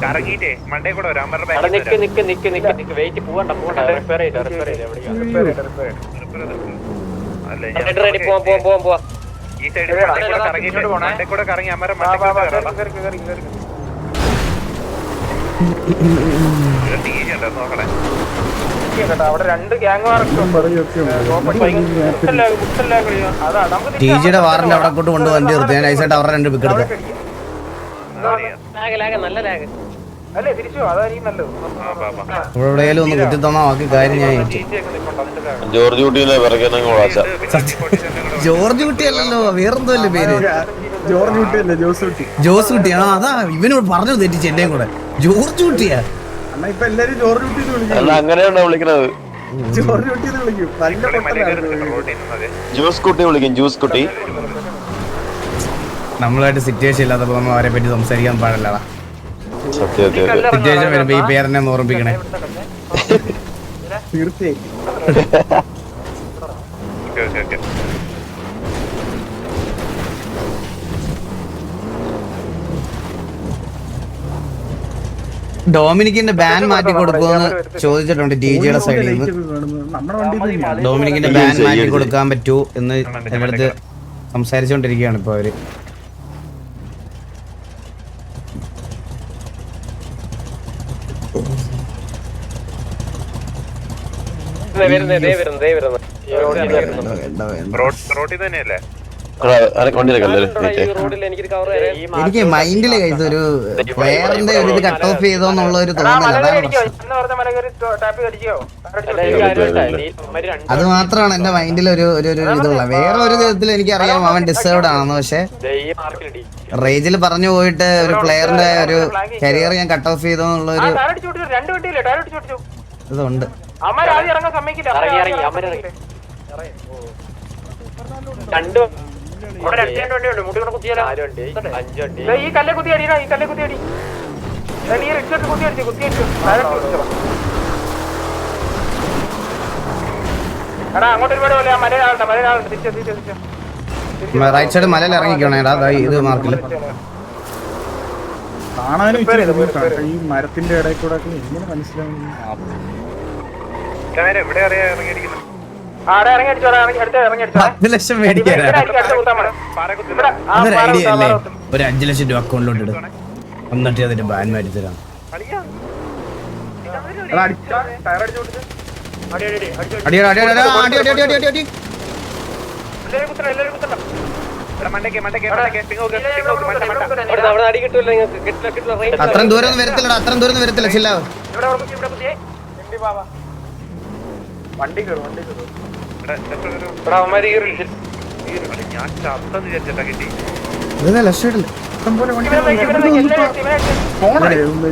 കറങ്ങിട്ടേ മണ്ടേ കൂടെ വരാം. ഈ സൈഡിൽ കറങ്ങിട്ട് മണ്ടേ കൂടെ കറങ്ങി അമ്മ നോക്കണേ. അവിടെ 2 ഗ്യാങ് ടിജിയുടെ വാറിന്റെ അവിടെ കൊണ്ട് വണ്ടി നിർത്തി ഞാൻ നൈസായിട്ട് അവരുടെ 2 പിക്ക് എടുത്തു. എവിടെയെങ്കിലും ഒന്ന് കുത്തി തന്നാ ബാക്കി കാര്യം ഞാൻ ജോർജ് കുട്ടിയെ ജോർജ് കുട്ടിയല്ലല്ലോ വേറെന്തോ അല്ലേ പേര്? ജോസ് കുട്ടിയാണോ? അതാ ഇവനോട് പറഞ്ഞു തെറ്റിച്ച് എന്റെയും കൂടെ. ജോർജ് കുട്ടിയാ അങ്ങനെയാണോ വിളിക്കണത്? ജ്യൂസ് കുട്ടി വിളിക്കും. ജ്യൂസ് കുട്ടി നമ്മളായിട്ട് സിറ്റുവേഷൻ ഇല്ലാത്തപ്പോ നമ്മൾ അവരെ പറ്റി സംസാരിക്കാൻ പാടില്ലടാ. സിറ്റുവേഷൻ വരുമ്പോ ഈ പേരെന്നെ ഓർമ്മിപ്പിക്കണേ. ഡൊമിനിക്കിന്റെ ബാൻ മാറ്റി കൊടുക്കുമെന്ന് ചോദിച്ചിട്ടുണ്ട് ഡിജിയുടെ സൈഡിൽ നിന്ന്. ഡൊമിനിക്കിന്റെ ബാൻ മാറ്റി കൊടുക്കാൻ പറ്റൂ എന്ന് എന്റെ അടുത്ത് സംസാരിച്ചുകൊണ്ടിരിക്കുകയാണ് ഇപ്പൊ അവര്. എനിക്ക് മൈൻഡില് കഴിച്ച ഒരു പ്ലെയറിന്റെ ഒരു ഇത് കട്ട് ഓഫ് ചെയ്തോന്നുള്ള ഒരു തോന്നല. അത് മാത്രമാണ് എന്റെ മൈൻഡിൽ ഒരു ഇതുള്ള. വേറെ ഒരു വിധത്തിൽ എനിക്കറിയാം അവൻ ഡിസേർവ്ഡ് ആണെന്ന്. പക്ഷെ റേജിൽ പറഞ്ഞു പോയിട്ട് ഒരു പ്ലെയറിന്റെ ഒരു കരിയർ ഞാൻ കട്ട് ഓഫ് ചെയ്തോന്നുള്ള ഒരു ഇതുണ്ട്. ഈ കല്ലെ കുത്തി അടിയാ. ഈ കല്ലെ കുത്തി അടി. നീ റിക്സോട്ട് കുത്തി അടിച്ചു. എടാ അങ്ങോട്ട് ഒരുപാട് പോലെ മലയാളുണ്ട്. തിരിച്ചു റൈറ്റ് സൈഡ് മലയിൽ ഇറങ്ങിക്കണേടാ. ഇത് മാർക്കില് കാണാനും ഈ മരത്തിന്റെ ഇടയിൽ കൂടെ എങ്ങനെ മനസ്സിലാവുന്നു? എവിടെ ഇറങ്ങിയിരിക്കുന്നു? 10 ലക്ഷം മേടിക്കാനാ? അതൊരു ഐഡിയ അല്ലേ? ഒരു 5 ലക്ഷം രൂപ അക്കൗണ്ടിലോട്ട് ഇടും, എന്നിട്ട് അതിന്റെ ബാൻ മാറ്റി തരാം. അത്രയും ദൂരം വരത്തില്ലടാ, അത്രയും ദൂരം വരത്തില്ല. ചില്ലാവ് വണ്ടി കയറും.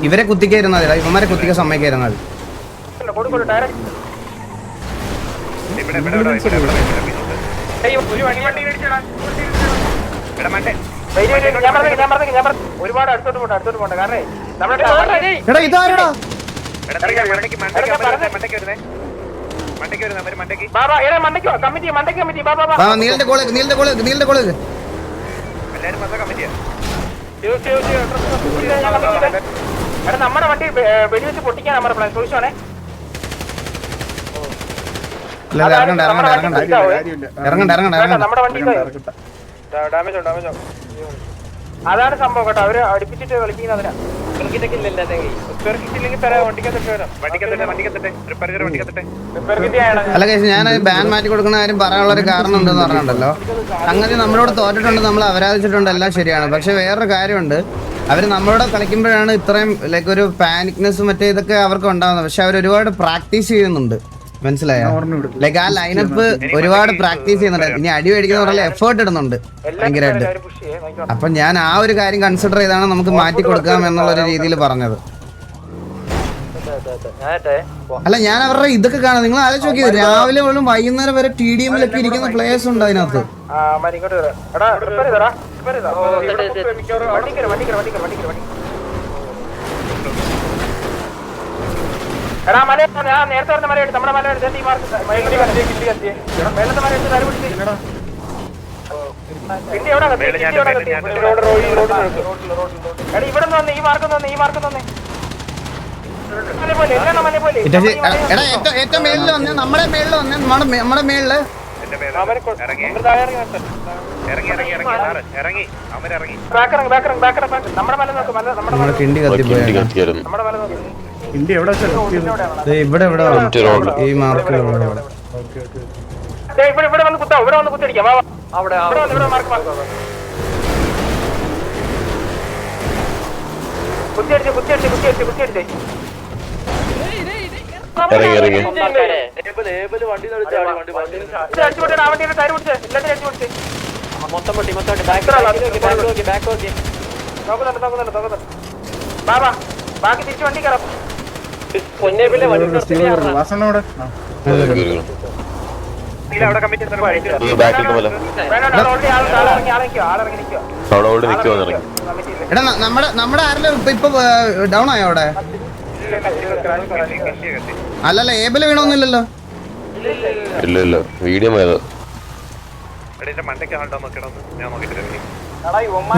ഇവരെ കുത്തിക്കായിരുന്നാ ഇവന്മാരെ കുത്തിക്കാൻ സമ്മതിക്കായിരുന്നാൽ ഒരുപാട് അടുത്തോട്ട് പോട്ടെ. കാരണം നമ്മുടെ വണ്ടി വെടിവെച്ച് പൊട്ടിക്കാൻ നമ്മുടെ പ്ലാൻ. ചോദിച്ചോണേ നമ്മുടെ വണ്ടി ഡാമേജ് ആവും. അതാണ് സംഭവം കേട്ടോ. അവര് അടുപ്പിച്ചിട്ട് കളിക്കുന്നതിനാ. അല്ല ഞാൻ ബാൻ മാറ്റി കൊടുക്കുന്ന കാര്യം പറയാനുള്ള ഒരു കാരണം ഉണ്ടെന്ന് പറഞ്ഞിട്ടുണ്ടല്ലോ. അങ്ങനെ നമ്മളോട് തോറ്റിട്ടുണ്ട്, നമ്മൾ അപരാധിച്ചിട്ടുണ്ട്, എല്ലാം ശരിയാണ്. പക്ഷെ വേറൊരു കാര്യമുണ്ട്, അവര് നമ്മളോട് കളിക്കുമ്പോഴാണ് ഇത്രയും ലൈക്ക് ഒരു പാനിക്നെസ്സും മറ്റേ ഇതൊക്കെ അവർക്ക് ഉണ്ടാകുന്നത്. പക്ഷെ അവർ ഒരുപാട് പ്രാക്ടീസ് ചെയ്യുന്നുണ്ട്, മനസ്സിലായോ? ലൈക്ക് ആ ലൈനപ്പ് ഒരുപാട് പ്രാക്ടീസ് ചെയ്യുന്നുണ്ട്. ഇനി അടി മേടിക്കുന്ന പറഞ്ഞാൽ എഫേർട്ട് ഇടുന്നുണ്ട് ഭയങ്കരമായിട്ട്. അപ്പൊ ഞാൻ ആ ഒരു കാര്യം കൺസിഡർ ചെയ്താണ് നമുക്ക് മാറ്റി കൊടുക്കാം എന്നുള്ളൊരു രീതിയിൽ പറഞ്ഞത്. അല്ല ഞാൻ അവരുടെ ഇതൊക്കെ കാണാം. നിങ്ങൾ ആലോചിച്ച് നോക്കിയത് രാവിലെ പോലും വൈകുന്നേരം വരെ TDMലൊക്കെ ഇരിക്കുന്ന പ്ലേയേഴ്സ് ഉണ്ട് അതിനകത്ത്. എടാ മല ഞാൻ നേരത്തെ പറഞ്ഞ മല എടുത്ത് നമ്മുടെ മല എടുത്ത് ഈ മാർക്ക് വെള്ളത്തെ മല എടുത്ത് തല പിടിച്ച് പിന്നെ എവിടെ എടാ ഇവിടെ വന്ന് ഈ മാർക്ക് വന്ന് മല പോലെ എല്ലാം മല പോലെ എടാ ഏറ്റവും മേളില് വന്നേ, നമ്മുടെ മേളില് വന്നേ, നമ്മുടെ മേളില് നമ്മുടെ മല നോക്ക് നമ്മുടെ കിണ്ടി കത്തിപ്പോയ നമ്മുടെ മല നോക്ക് ഇന്ത്യ എവിടെ വെച്ചാ ഇവിടെ ഈ മാർക്ക് ഇവിടെ വന്ന് കുത്താം ഇവിടെ വന്ന് കുത്തിടിക്കാം ഇവിടെ മാർക്ക് കുത്തിയടിച്ച് ബാക്കി തിരിച്ചു വണ്ടി കയറാം വാസനോടെ എടാ നമ്മുടെ ആരെല്ലാം ഇപ്പൊ ഡൗൺ ആയോ അവിടെ? അല്ലല്ല ഏബില് വീണോന്നില്ലല്ലോ. ഇല്ല വീഡിയോ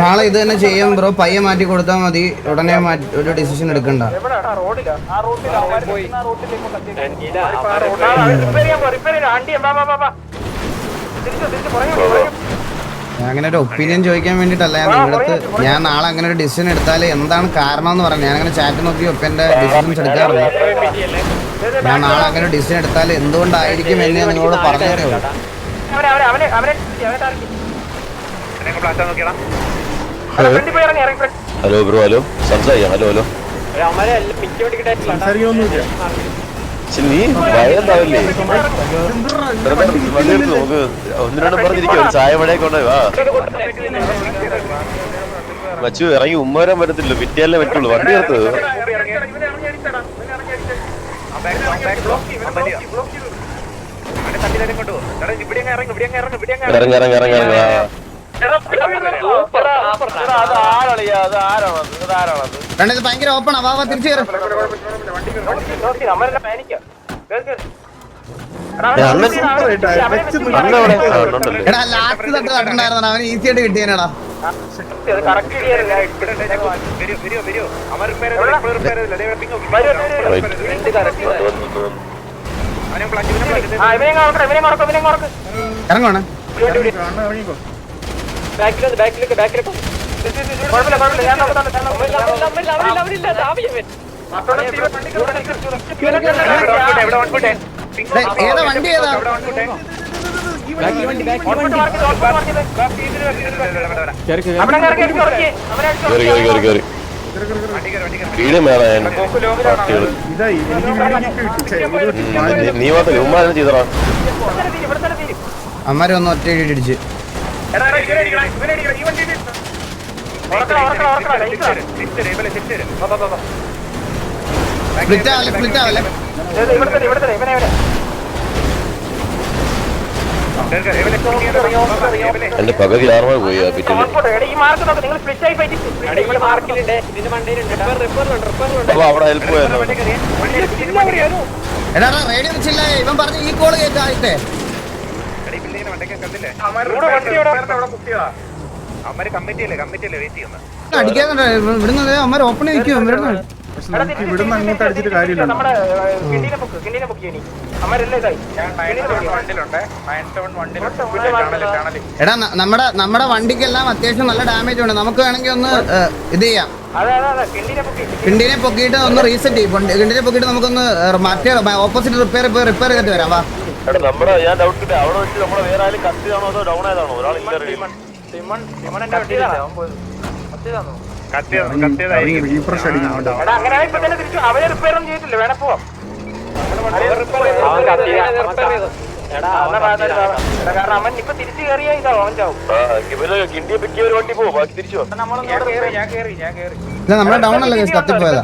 നാളെ ഇത് തന്നെ ചെയ്യാം ബ്രോ, പയ്യെ മാറ്റി കൊടുത്താൽ മതി, ഉടനെ ഒരു ഡിസിഷൻ എടുക്കണ്ട. അങ്ങനെ ഒരു ഒപ്പീനിയൻ ചോദിക്കാൻ വേണ്ടിട്ടല്ല ഞാൻ നിങ്ങളുടെ ഞാൻ നാളെ അങ്ങനെ ഒരു ഡിസിഷൻ എടുത്താൽ എന്താണ് കാരണം എന്ന് പറഞ്ഞു. ഞാനങ്ങനെ ചാറ്റ് നോക്കി ഒപ്പന്റെ ഡിസിഷൻസ് എടുക്കാറില്ല. ഞാൻ നാളെ അങ്ങനെ ഒരു ഡിസിഷൻ എടുത്താൽ എന്തുകൊണ്ടായിരിക്കും എന്ന് നിങ്ങളോട് പറഞ്ഞതേ ഉള്ളൂ. ഹലോ ബ്രോ, ഹലോ സംസാരിക്കാം. ഹലോ സംസാരിക്കൊന്നുമില്ല. നീ ഭയണ്ടാവില്ലേ? നമുക്ക് ഒന്നിനോട് പറഞ്ഞിരിക്കും, ചായ മഴയൊക്കെ ഉണ്ടായി വാ. മച്ചു ഇറങ്ങി ഉമ്മവരാൻ പറ്റത്തില്ല, പിറ്റിയാലേ പറ്റുള്ളൂ. വണ്ടി എടുത്ത് ഇറങ്ങി ഇത് ഭയങ്കര ഓപ്പൺ ആ, വാ തിരിച്ചു കയറും. എടാ ലാസ്റ്റ് തട്ട് തട്ടുണ്ടായിരുന്നു, അവന് ഈസി ആയിട്ട് കിട്ടിയേനടാ. ഇറങ്ങുവാണ്. ഇറങ്ങിക്കോ. ഏതാ വണ്ടി ഏതാ? വീടും വേണം. നീ മാത്രം ഉമ്മാരും ചെയ്തോ. അമ്മാരെ ഒന്ന് ഒറ്റ ഇടിച്ച് സ്പ്ലിറ്റ് ആവല്ലേ. എന്റെ പകുതി ആർമ പോയി പിറ്റില്. അവിടെ ഹെൽപ്പ് പോയാലോ? എടാ റേഡിയോ വെച്ചില്ല, ഇവൻ പറഞ്ഞു ഈ കോള് കേട്ടായിട്ടേ. അടിക്കാതെ ഇവിടുന്ന് അമ്മ ഓപ്പൺ നിൽക്കും. ഇവിടുന്ന് അങ്ങോട്ട് അടിച്ചിട്ട് കാര്യമില്ല. എടാ നമ്മുടെ വണ്ടിക്കെല്ലാം അത്യാവശ്യം നല്ല ഡാമേജ് ഉണ്ട്. നമുക്ക് വേണമെങ്കിൽ ഒന്ന് ഇത് ചെയ്യാം, കിണ്ടിനെ പൊക്കിയിട്ട് ഒന്ന് റീസെറ്റ് ചെയ്യും. കിണ്ടിനെ പൊക്കിയിട്ട് നമുക്കൊന്ന് മറ്റേ ഓപ്പോസിറ്റ് റിപ്പയർ ചെയ്തിട്ട് വരാം. വാ. ഞാൻ ഡൗട്ട് അവിടെ വെച്ച് നമ്മളെ വേറെ ആരും കത്തിയാണോ അതോ ഡൗൺ ആയതാണോ? ഒരാൾ റീഫ്രഷ് അടിക്കുന്നുണ്ട്. കിണ്ടിയെ പറ്റിയ ഒരു വണ്ടി പോകും, ബാക്കി തിരിച്ചു നമ്മുടെ ഡൗൺ അല്ലേ കത്തിപ്പോയതാ.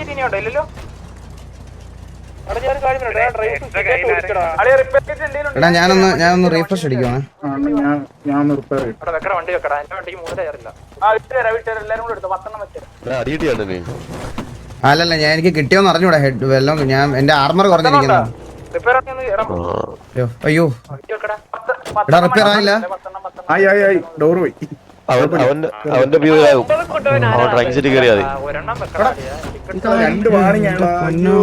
എടാ ഞാനൊന്ന് റീഫ്രഷ് അടിക്കുവാണ്. ഞാൻ റിപ്പയർ ചെയ്യും. അടിയിട്ടിയാണ് നീ. അല്ലല്ല ഞാൻ എനിക്ക് കിട്ടിയോന്ന് അറിഞ്ഞൂടാ ഹെഡ് വല്ലതും ഞാൻ എന്റെ ആർമർ കുറഞ്ഞിരിക്കുന്നു. അയ്യോ എടാ റിപ്പയർ ആയില്ല. ആയി ഡോർ പോയി. അവന്റെ വ്യൂ ആവും. അവൻ ട്രാക്ക് സെറ്റ് കയറിയാ മതി. 2 വാണിംഗ് ആണ്. അയ്യോ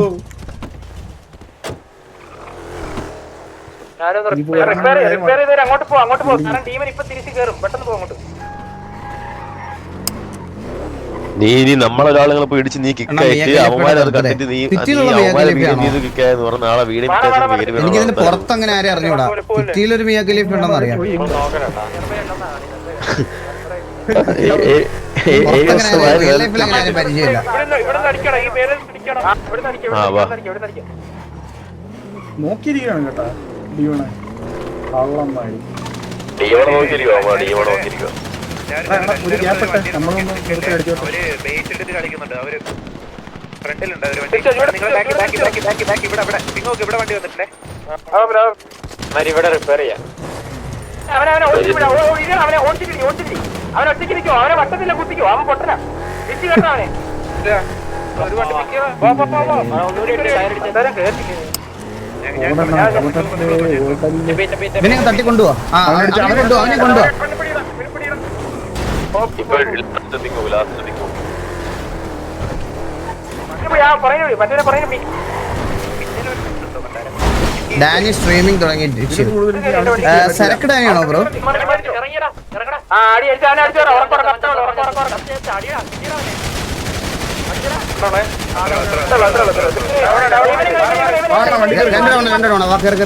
റിപ്പയർ ചെയ്ത് അങ്ങോട്ട് പോ കാരണം ടീമിന് ഇപ്പൊ തിരിച്ച് കയറും. പെട്ടെന്ന് പോ അങ്ങോട്ട്. നീ നമ്മളൊരാളുകളെ പേടിച്ച് നീ കിക്കായിട്ട് അവന്മാരെ കണ്ടിട്ട് നീ അവന്മാരെ വീട് കിക്കായെന്ന് പറഞ്ഞ നാളെ വീട് എനിക്കിതിന് പുറത്ത് അങ്ങനെ ആരും അറിഞ്ഞൂടാ. സിറ്റിയിലൊരു മിയാ ഖലീഫ ഉണ്ടെന്ന് അറിയാം. പരിചയമില്ല. നോക്കിയിരിക്കണം കേട്ടാ ഡീവണെ കള്ളന്മാര്. ഒരു ഗ്യാപ്പ് ഇട്ടെ നമ്മളൊന്ന് എടുത്ത് കളിച്ചോട്ടെ. അവര് ബേസ് എടുത്ത് കളിക്കുന്നുണ്ട്. അവര് ഫ്രണ്ടിലുണ്ട് ഒരു വണ്ടി. ഇവിടെ ഇവിടെ വണ്ടി വന്നിട്ടില്ലേ? ഇവിടെ റിപ്പയർ ചെയ്യാം. അവനെ ഓടിച്ചിരിക്കും. അവൻ ഒറ്റയ്ക്ക് നിൽക്കോ. അവനെ വട്ടത്തില്ല കുത്തിക്കോ. അവൻ പൊട്ടന തിരിച്ചു കേട്ടോ. അവനെ ഒരു വണ്ടി ഇവനെ തട്ടിക്കൊണ്ടുപോവാ. അവനെ കൊണ്ടുപോവാ. ഡാനി സ്ട്രീമിംഗ് തുടങ്ങി. സരക്ക് ഡാനിയാണോ ബ്രോ? രണ്ടു വാ കയറി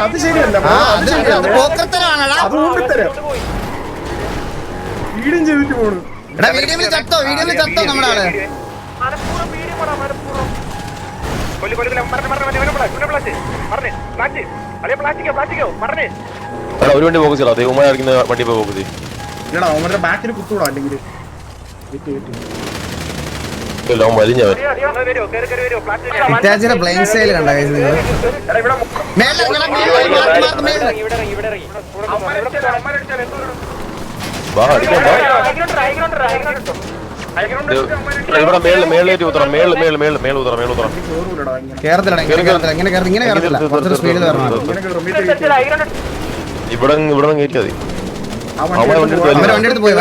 അത് ശരിയല്ല. വീടും ചെയ്തിട്ട് പോണു. വീഡിയോയിൽ ചത്തോ നമ്മുടെ ആള്. ഒരു വണ്ടി ഫോക്കസ് ചെയ്യാം. ഉമ്മ വണ്ടി ഫോക്കസ് ചെയ്യും. ഇല്ലടാ അവന്മാരുടെ ബാക്കിൽ കുത്തൂടാ. അല്ലെങ്കിൽ ഇറ്റാച്ചിയുടെ പ്ലെയിൻ സ്റ്റൈൽ കണ്ടോ കേരളത്തിലാണ് ഇങ്ങനെ കേരളത്തില്ല. കുറച്ചൊരു സ്പീഡിൽ വരണം. ഇവിടെ കയറ്റിയാ മതി. വണ്ടി എടുത്ത് പോയി.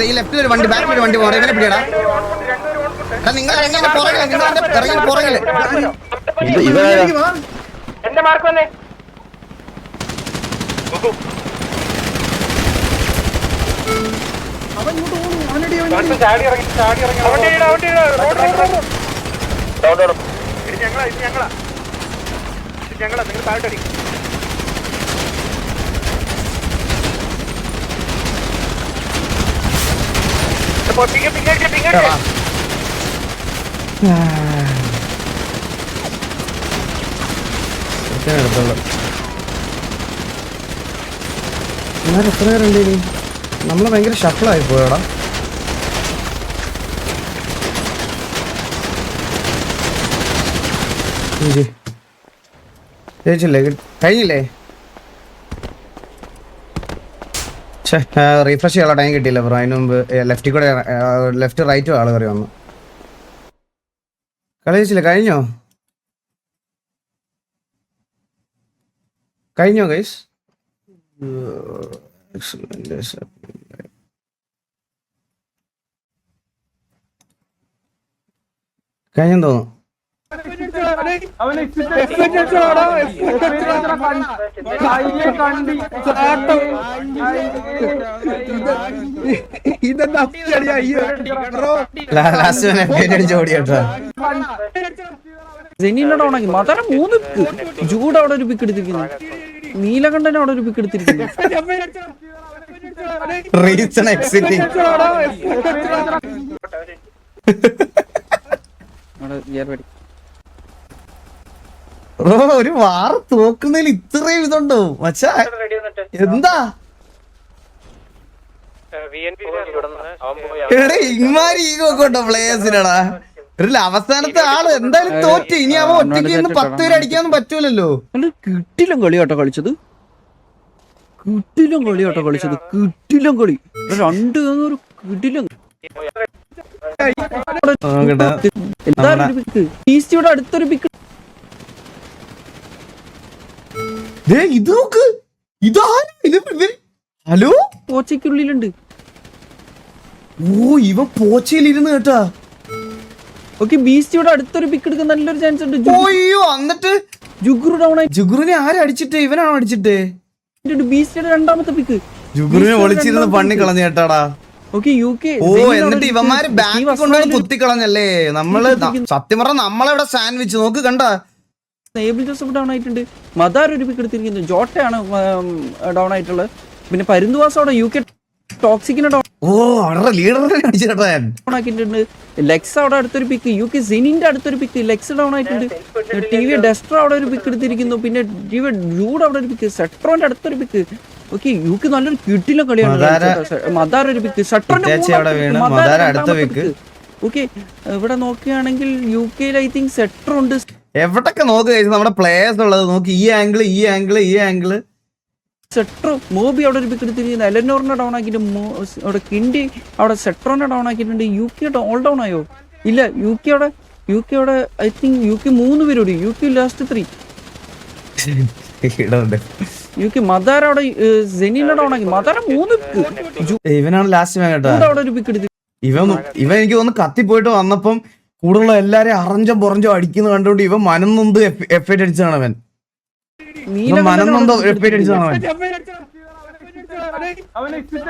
ഈ ലെഫ്റ്റിൽ ഒരു വണ്ടി, ബാക്കിൽ ഒരു വണ്ടി പോകണം. ഇവനെ പിടിയടാ. നിങ്ങൾ എങ്ങനെ പുറകില് എന്റെ മാർക്ക് വന്നേ. ഞങ്ങളാ നിങ്ങൾ താഴോട്ടടി. എത്ര പേരുണ്ട് ഇനി? നമ്മള് ഭയങ്കര ഷഫിളായി പോയടാ. ജയിച്ചില്ലേ? കഴിഞ്ഞില്ലേ? റീഫ്രഷ് ചെയ്യാനുള്ള ടൈം കിട്ടിയില്ല ബ്രോ. അതിന് മുമ്പ് ലെഫ്റ്റ് റൈറ്റും ആള് കയറി വന്നു. കളി ജയിച്ചില്ലേ? കഴിഞ്ഞോ ഗൈസ്? കഴിഞ്ഞെന്ന് തോന്നുന്നു. ജെന്നിനോടാണെങ്കിൽ മതം 3 പിക്ക്. ജൂഡ് അവിടെ ഒരു പിക്ക് എടുത്തിരിക്കുന്നു. നീലകണ്ഠൻ അവിടെ ഒരു പിക്ക് എടുത്തിരിക്കുന്നു. ഒരു വാർ തോക്കുന്നതിൽ ഇത്രയും ഇതുണ്ടോ മച്ചാ? എന്താ എടേ ഇമാരി ഈഗോ ഒക്കെ ഉണ്ടോ പ്ലേയേഴ്സിനടാ? ഒരു അവസാനത്തെ ആള് എന്തായാലും തോറ്റ്. ഇനി അവൻ ഒറ്റയ്ക്ക് നിന്ന് 10 പേര് അടിക്കാനൊന്നും പറ്റൂലല്ലോ. കിട്ടിലും കളിയാട്ടോ കളിച്ചത്, കിട്ടിലും കളിയാട്ടോ കളിച്ചത്, കിട്ടിലും കളി. രണ്ട് ഒരു കിട്ടിലും എന്തായാലും ഒരു പിക്ക്. ഈസ്റ്റിയുടെ അടുത്തൊരു പിക്ക്. ഇത് നോക്ക്, ഇതാ ഹലോ പോച്ചയ്ക്കുള്ളിലുണ്ട്. ഓ ഇവൻ പോച്ചയിലിരുന്ന് കേട്ടാ. ഓക്കെ, ബീസ്റ്റിയുടെ അടുത്തൊരു പിക്ക് എടുക്കാൻ നല്ലൊരു ചാൻസ് ഉണ്ട്. ഓയ്യോ, എന്നിട്ട് ജുഗുറു ഡൗൺ ആയി. ജുഗുറിനെ ആരും അടിച്ചിട്ട്? ഇവനാണോ അടിച്ചിട്ട്? ബീസ്റ്റിയുടെ രണ്ടാമത്തെ പിക്ക്. ജുഗുറിനെ ഒളിച്ചിരുന്ന് പണ്ണി കളഞ്ഞു കേട്ടാടാ. Okay, UK. ഓ എന്നിട്ട് ഇവന്മാര് ബാക്ക് കൊണ്ടുപോയി കുത്തി കളഞ്ഞല്ലേ. നമ്മള് സത്യം പറഞ്ഞ നമ്മളെവിടെ സാൻഡ്വിച്ച് നോക്ക് കണ്ട. ഏബിൾ ജോസഫ് ഡൗൺ ആയിട്ടുണ്ട്. മദാർ ഒരു പിക്ക് എടുത്തിരിക്കുന്നു. ജോട്ടയാണ് ഡൗൺ ആയിട്ടുള്ളത്. പിന്നെ പരുന്തുവാസോടെ UK ടോക്സിക്കിനെ ഡൗൺ ഓ അവരുടെ ലീഡറിനെ അടിച്ചിട്ടാ ഞാൻ. ഡൗൺ ആക്കിയിട്ടുണ്ട്. ലെക്സ് അവിടെ അടുത്തൊരു പിക്ക്. UK സിനിന്റെ അടുത്തൊരു പിക്ക്. ലെക്സ് ഡൗൺ ആയിട്ടുണ്ട്. TV ഡെസ്ട്രോ അവിടെ ഒരു പിക്ക് എടുത്തിരിക്കുന്നു. പിന്നെ TV ജൂഡ് അവിടെ ഒരു പിക്ക്. സെട്രോന്റെ അടുത്തൊരു പിക്ക്. ഓക്കെ, UK നല്ലൊരു കിട്ടിലെ കളിയാണ്. മദാർ ഒരു പിക്ക്. ഓക്കെ, ഇവിടെ നോക്കുകയാണെങ്കിൽ UK ഐ തിങ്ക് സെട്രോ ഉണ്ട്. എവിടൊക്കെ നോക്ക് നമ്മുടെ പ്ലേയേഴ്സ് ഉള്ളത് നോക്ക്. ഈ ആംഗിള്, ഈ ആംഗിള്, ഈ ആംഗിള്. സെട്രോ മോബി അവിടെ ഒരു പിക്ക് എടുത്തിരിക്കുന്നത്. എലനോറിനെ ഡൗൺ ആക്കിയിട്ട് അവിടെ കിണ്ടി അവിടെ സെട്രോനെ ഡൗൺ ആക്കിയിട്ടുണ്ട്. UK ഓൾ ഡൗൺ ആയോ? ഇല്ല, UK അവിടെ ഐ തിങ്ക് UK 3 പേരോട്. UK last 3. UK മദാർ അവിടെ സെനിനെ ഡൗൺ ആക്കി. മദാർ 3 പിക്ക്. ഇവനാണ് ലാസ്റ്റ് മാൻ കേട്ടോ. അവിടെ ഒരു പിക്ക് എടുത്ത്. ഇവൻ എനിക്ക് തോന്നുന്നു കത്തിപ്പോയിട്ട് വന്നപ്പം കൂടുതലുള്ള എല്ലാരെയും അറഞ്ചം പുറഞ്ചോ അടിക്കുന്ന കണ്ടോണ്ട് ഇവൻ മനംനൊന്ത് എഫേറ്റ് അടിച്ചതാണ് അവൻ. മനംനൊന്തോ എഫേറ്റ് അടിച്ചതാണ് അവൻ.